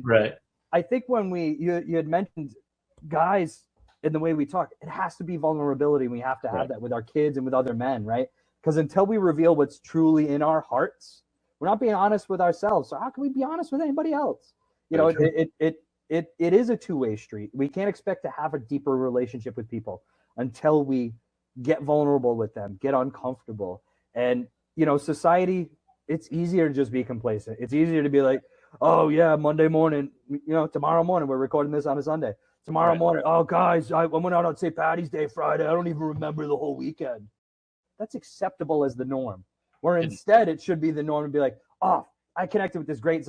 Right. I think when you had mentioned guys in the way we talk, it has to be vulnerability. We have to have that with our kids and with other men, right? Because until we reveal what's truly in our hearts, we're not being honest with ourselves. So how can we be honest with anybody else? You know, it is a two-way street. We can't expect to have a deeper relationship with people until we get vulnerable with them, get uncomfortable. And, you know, society, it's easier to just be complacent. It's easier to be like, oh yeah, Monday morning, you know, tomorrow morning, we're recording this on a Sunday. Tomorrow morning, oh guys, I went out on St. Patty's Day Friday. I don't even remember the whole weekend. That's acceptable as the norm. Where instead it should be the norm to be like, oh, I connected with this great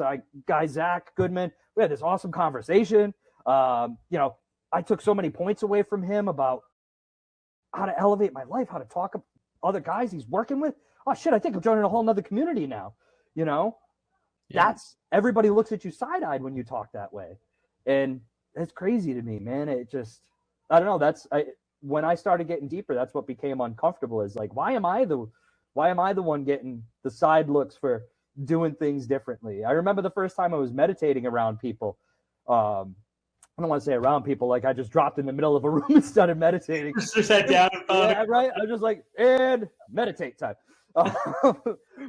guy, Zach Goodman. We had this awesome conversation. You know, I took so many points away from him about how to elevate my life, how to talk to other guys he's working with. Oh shit, I think I'm joining a whole nother community now. You know, that's everybody looks at you side-eyed when you talk that way. And it's crazy to me, man. It just, I don't know. When I started getting deeper, that's what became uncomfortable. Is like, why am I the one getting the side looks for doing things differently? I remember the first time I was meditating around people. I don't want to say around people, like I just dropped in the middle of a room and started meditating. Just sat down. Yeah, right. I was just like, and meditate time.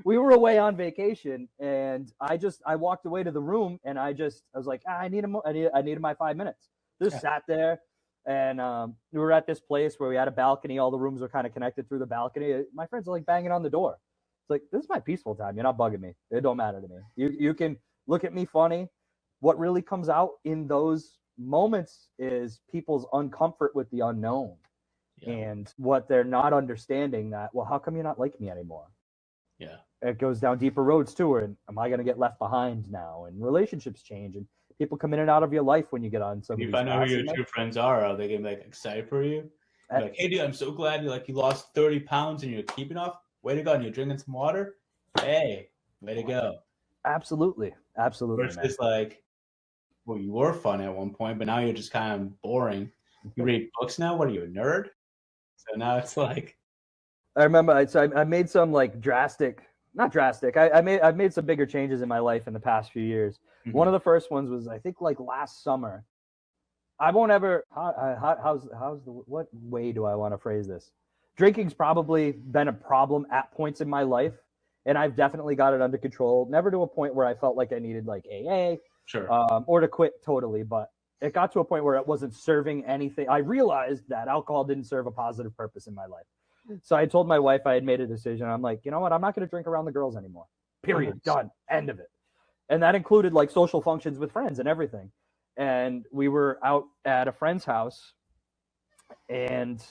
We were away on vacation, and I walked away to the room, and I was like, I needed my 5 minutes. Just sat there, and we were at this place where we had a balcony. All the rooms were kind of connected through the balcony. My friends are like banging on the door. It's like, this is my peaceful time. You're not bugging me. It don't matter to me. You can look at me funny. What really comes out in those moments is people's uncomfort with the unknown. And what they're not understanding that, well, how come you're not like me anymore? Yeah. It goes down deeper roads too. And am I going to get left behind now? And relationships change, and people come in and out of your life when you get on some. You find out who your true friends are they get like excited for you. Like, hey dude, I'm so glad you lost 30 pounds and you're keeping off. Way to go. And you're drinking some water. Hey, way to go. Absolutely. Versus like, well, you were fun at one point, but now you're just kind of boring. You read books now? What are you, a nerd? So now it's like, I remember I made some like not drastic. I've made some bigger changes in my life in the past few years. Mm-hmm. One of the first ones was, I think, like last summer. I won't ever. What way do I want to phrase this? Drinking's probably been a problem at points in my life, and I've definitely got it under control. Never to a point where I felt like I needed like AA, sure, or to quit totally, but it got to a point where it wasn't serving anything. I realized that alcohol didn't serve a positive purpose in my life. So I told my wife I had made a decision. I'm like, you know what? I'm not going to drink around the girls anymore. Period. Done. End of it. And that included like social functions with friends and everything. And we were out at a friend's house, and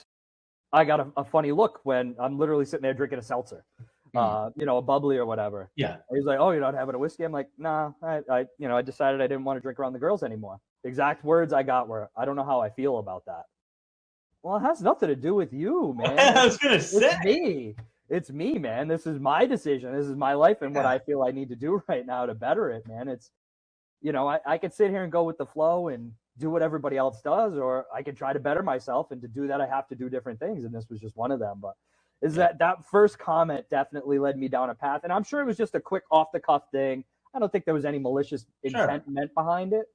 I got a funny look when I'm literally sitting there drinking a seltzer, you know, a bubbly or whatever. Yeah. He's like, oh, you're not having a whiskey? I'm like, nah, I decided I didn't want to drink around the girls anymore. The exact words I got were, I don't know how I feel about that. Well, it has nothing to do with you, man. I was going to say. It's me, man. This is my decision. This is my life and what I feel I need to do right now to better it, man. It's, you know, I could sit here and go with the flow and do what everybody else does, or I could try to better myself. And to do that, I have to do different things. And this was just one of them. But that first comment definitely led me down a path. And I'm sure it was just a quick off the cuff thing. I don't think there was any malicious intent meant behind it,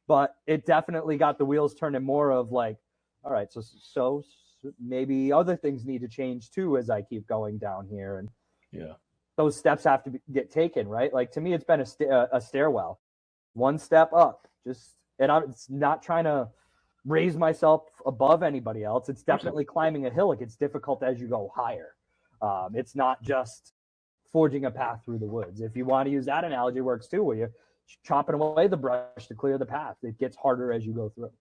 but it definitely got the wheels turning more of like, all right, so maybe other things need to change too as I keep going down here. And those steps have to get taken, right? Like, to me, it's been a stairwell, one step up, and I'm not trying to raise myself above anybody else. It's definitely climbing a hill. It gets difficult as you go higher. It's not just forging a path through the woods. If you want to use that analogy, it works too, where you're chopping away the brush to clear the path. It gets harder as you go through.